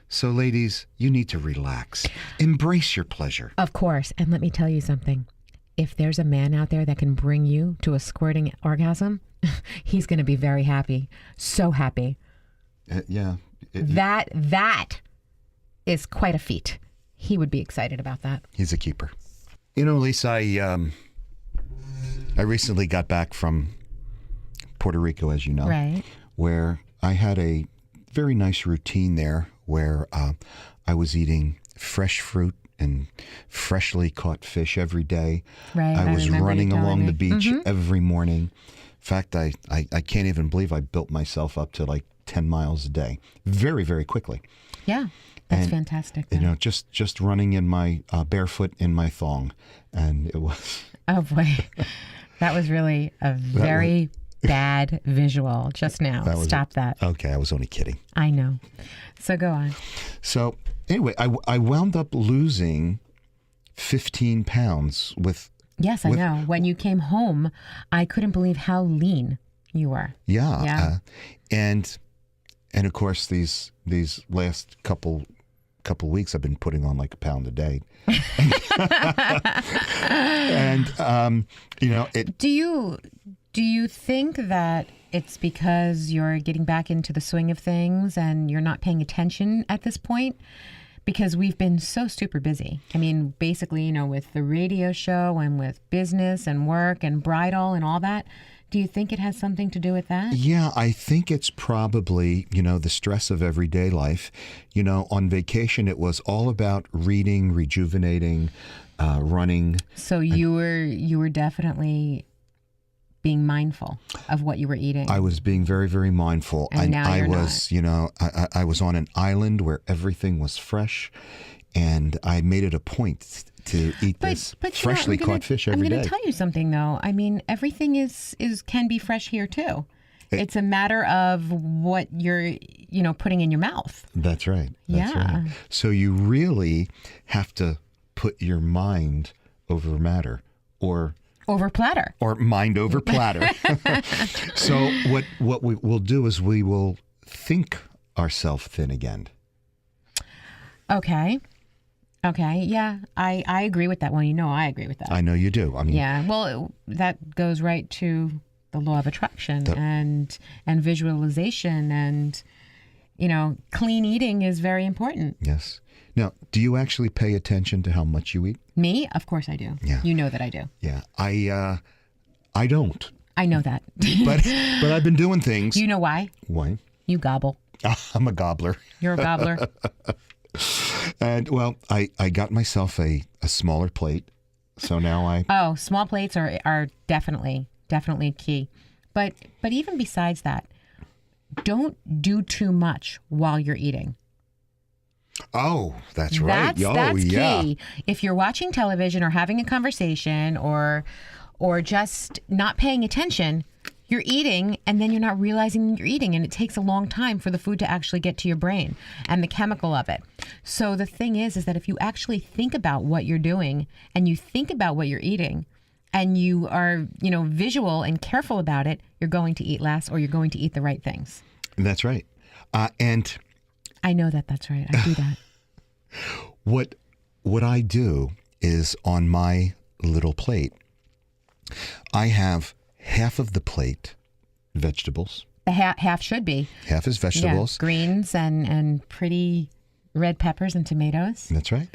So ladies, you need to relax. Embrace your pleasure. Of course. And let me tell you something. If there's a man out there that can bring you to a squirting orgasm, he's going to be very happy. So happy. Yeah. That is quite a feat. He would be excited about that. He's a keeper. Lisa, I recently got back from Puerto Rico, as you know, Right. where I had a very nice routine there where I was eating fresh fruit and freshly caught fish every day. Right, I I was remember you running telling along me. the beach every morning. In fact, I can't even believe I built myself up to like 10 miles a day very, very quickly. Yeah. That's And, fantastic. though. Just running in my barefoot in my thong. And it was... Oh, boy. That was really a very bad visual just now. Stop that. Okay, I was only kidding. I know. So go on. So anyway, I wound up losing 15 pounds with... Yes, I know. When you came home, I couldn't believe how lean you were. Yeah. And of course, these last couple weeks, I've been putting on like a pound a day. And, Do you think that it's because you're getting back into the swing of things and you're not paying attention at this point? Because we've been so super busy. I mean, basically, with the radio show and with business and work and bridal and all that. Do you think it has something to do with that? Yeah, I think it's probably, the stress of everyday life. On vacation, it was all about reading, rejuvenating, running. So you were definitely being mindful of what you were eating. I was being very, very mindful. And now I you're was, I was on an island where everything was fresh, and I made it a point to eat this freshly caught fish every day. I'm going to tell you something, though. I mean, everything can be fresh here too. It's a matter of what you're, putting in your mouth. That's right. That's Yeah. right. So you really have to put your mind over matter, or Over platter. mind over platter. So what we will do is we will think ourselves thin again. Okay. Yeah, I agree with that. Well, I agree with that. I know you do. I mean, Yeah. Well, that goes right to the law of attraction and visualization, and clean eating is very important. Yes. Now, do you actually pay attention to how much you eat? Me? Of course I do. Yeah. You know that I do. Yeah. I don't. I know that. But I've been doing things. You know why? Why? You gobble. I'm a gobbler. You're a gobbler. And well, I got myself a smaller plate. So now Oh, small plates are definitely key. But even besides that, don't do too much while you're eating. Oh, that's right. That's yeah. key. If you're watching television or having a conversation or just not paying attention, you're eating and then you're not realizing you're eating, and it takes a long time for the food to actually get to your brain and the chemical of it. So the thing is that if you actually think about what you're doing and you think about what you're eating and you are, visual and careful about it, you're going to eat less or you're going to eat the right things. That's right. And I know that's right. I do that. What I do is on my little plate, I have half of the plate vegetables. The half should be. Half is vegetables. Yeah, greens and pretty red peppers and tomatoes. That's right.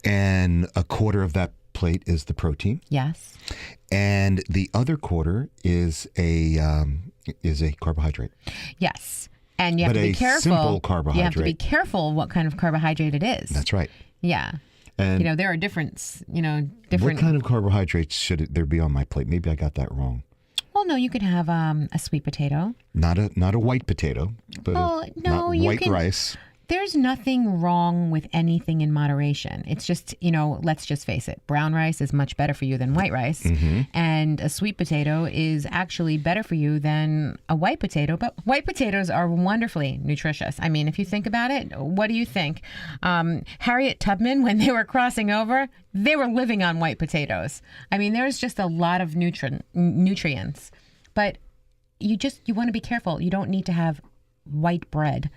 And a quarter of that plate is the protein. Yes. And the other quarter is a carbohydrate. Yes. And you have to be careful. Simple carbohydrate. You have to be careful what kind of carbohydrate it is. That's right. Yeah. And there are different. What kind of carbohydrates should there be on my plate? Maybe I got that wrong. Well, no, you could have a sweet potato. Not a white potato, but white rice. There's nothing wrong with anything in moderation. It's just, let's just face it. Brown rice is much better for you than white rice. Mm-hmm. And a sweet potato is actually better for you than a white potato. But white potatoes are wonderfully nutritious. I mean, if you think about it, what do you think? Harriet Tubman, when they were crossing over, they were living on white potatoes. I mean, there's just a lot of nutrients. But you want to be careful. You don't need to have white bread.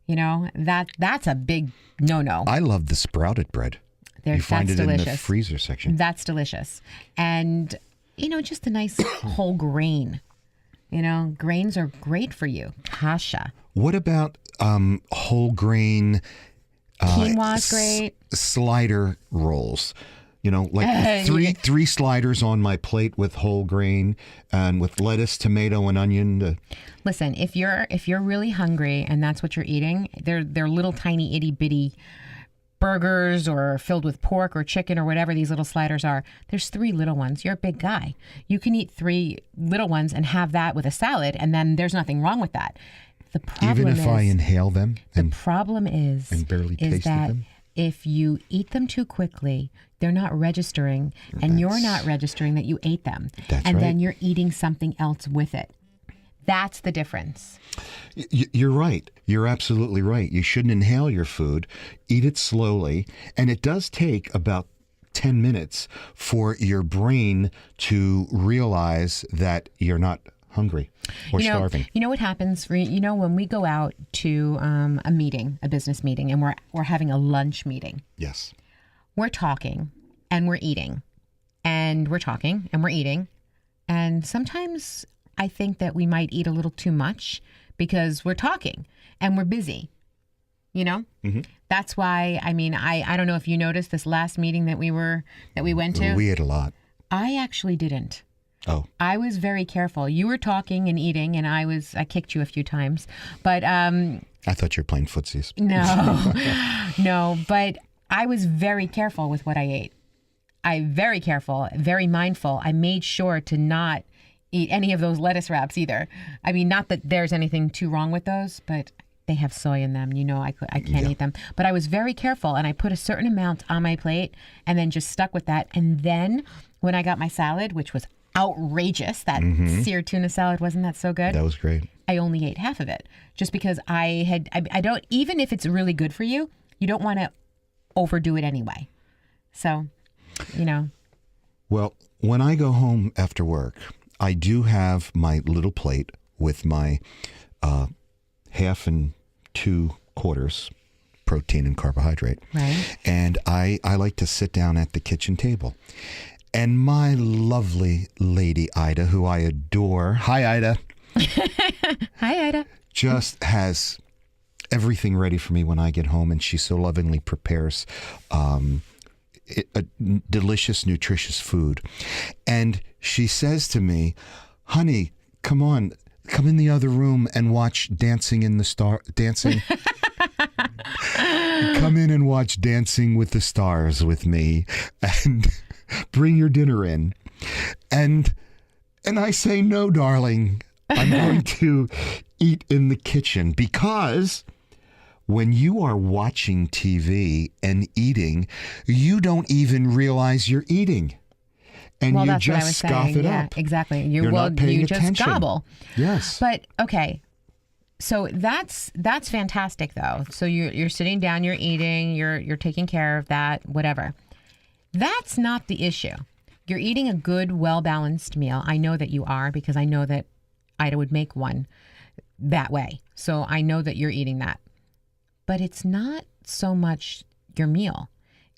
That's a big no-no. I love the sprouted bread. You find it delicious. In the freezer section. That's delicious. And, just a nice whole grain. Grains are great for you. Kasha. What about whole grain quinoa's great. Slider rolls? Three sliders on my plate with whole grain and with lettuce, tomato, and onion. Listen, if you're really hungry and that's what you're eating, they're little tiny itty bitty burgers or filled with pork or chicken or whatever these little sliders are. There's 3 little ones. You're a big guy. You can eat 3 little ones and have that with a salad, and then there's nothing wrong with that. The problem even if I inhale them, and barely taste them. If you eat them too quickly, they're not registering, and you're not registering that you ate them. That's and right. then you're eating something else with it. That's the difference. You're right. You're absolutely right. You shouldn't inhale your food. Eat it slowly. And it does take about 10 minutes for your brain to realize that you're not hungry or starving. You know what happens when we go out to a meeting, a business meeting, and we're having a lunch meeting. Yes. We're talking and we're eating, and we're talking and we're eating, and sometimes I think that we might eat a little too much because we're talking and we're busy. Mm-hmm. That's why. I mean, I don't know if you noticed this last meeting that we went to. We ate a lot. I actually didn't. Oh. I was very careful. You were talking and eating, and I kicked you a few times, but I thought you were playing footsies. No, but I was very careful with what I ate. Very careful, very mindful. I made sure to not eat any of those lettuce wraps either. I mean, not that there's anything too wrong with those, but they have soy in them. I can't eat them. But I was very careful, and I put a certain amount on my plate and then just stuck with that. And then when I got my salad, which was outrageous, that seared tuna salad, wasn't that so good? That was great. I only ate half of it just because I don't, even if it's really good for you, you don't want to overdo it anyway. So, Well, when I go home after work, I do have my little plate with my half and 2 quarters protein and carbohydrate. Right. And I like to sit down at the kitchen table. And my lovely lady, Ida, who I adore. Hi, Ida. Hi, Ida. Just has everything ready for me when I get home, and she so lovingly prepares a delicious, nutritious food. And she says to me, honey, come on, come in the other room and watch Dancing. Come in and watch Dancing with the Stars with me and bring your dinner in. And I say, no, darling, I'm going to eat in the kitchen, because when you are watching TV and eating, you don't even realize you're eating. And well, you that's what I just was scoff saying. it Yeah, up. exactly. You're not paying you attention. just gobble. Yes. But okay. So that's fantastic though. So you're sitting down, you're eating, you're taking care of that, whatever. That's not the issue. You're eating a good, well-balanced meal. I know that you are, because I know that Ida would make one that way. So I know that you're eating that. But it's not so much your meal.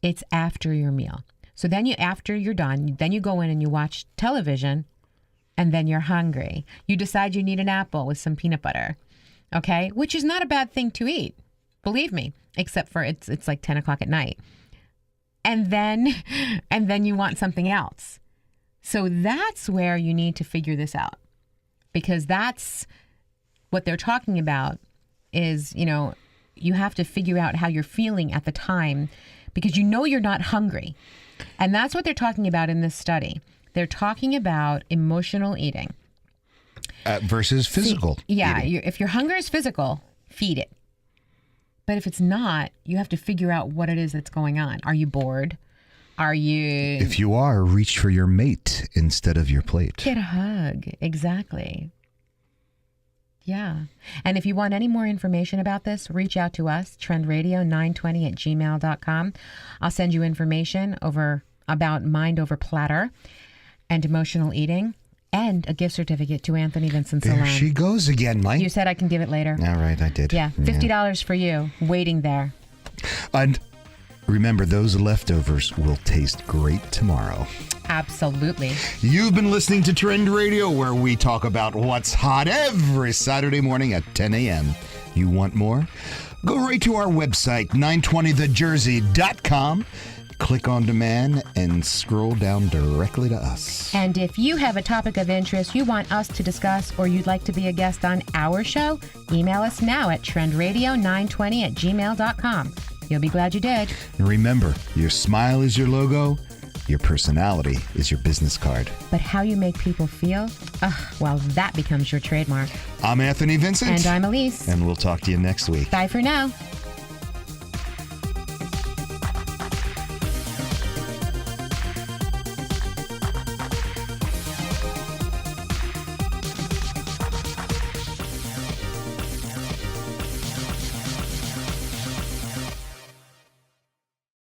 It's after your meal. So then after you're done, then you go in and you watch television, and then you're hungry. You decide you need an apple with some peanut butter. Okay, which is not a bad thing to eat, believe me, except for it's like 10 o'clock at night. And then you want something else. So that's where you need to figure this out, because that's what they're talking about is, you have to figure out how you're feeling at the time, because you're not hungry. And that's what they're talking about in this study. They're talking about emotional eating. Versus physical. eating. If your hunger is physical, feed it. But if it's not, you have to figure out what it is that's going on. Are you bored? Are you... If you are, reach for your mate instead of your plate. Get a hug. Exactly. Yeah. And if you want any more information about this, reach out to us, trendradio920@gmail.com. I'll send you information about Mind Over Platter and emotional eating, and a gift certificate to Anthony Vincent Salon. There she goes again, Mike. You said I can give it later. All right, I did. Yeah, $50 for you, waiting there. And remember, those leftovers will taste great tomorrow. Absolutely. You've been listening to Trend Radio, where we talk about what's hot every Saturday morning at 10 a.m. You want more? Go right to our website, 920thejersey.com. Click on demand and scroll down directly to us. And if you have a topic of interest you want us to discuss, or you'd like to be a guest on our show, email us now at trendradio920@gmail.com. You'll be glad you did. And remember, your smile is your logo, your personality is your business card. But how you make people feel, well, that becomes your trademark. I'm Anthony Vincent. And I'm Elise. And we'll talk to you next week. Bye for now.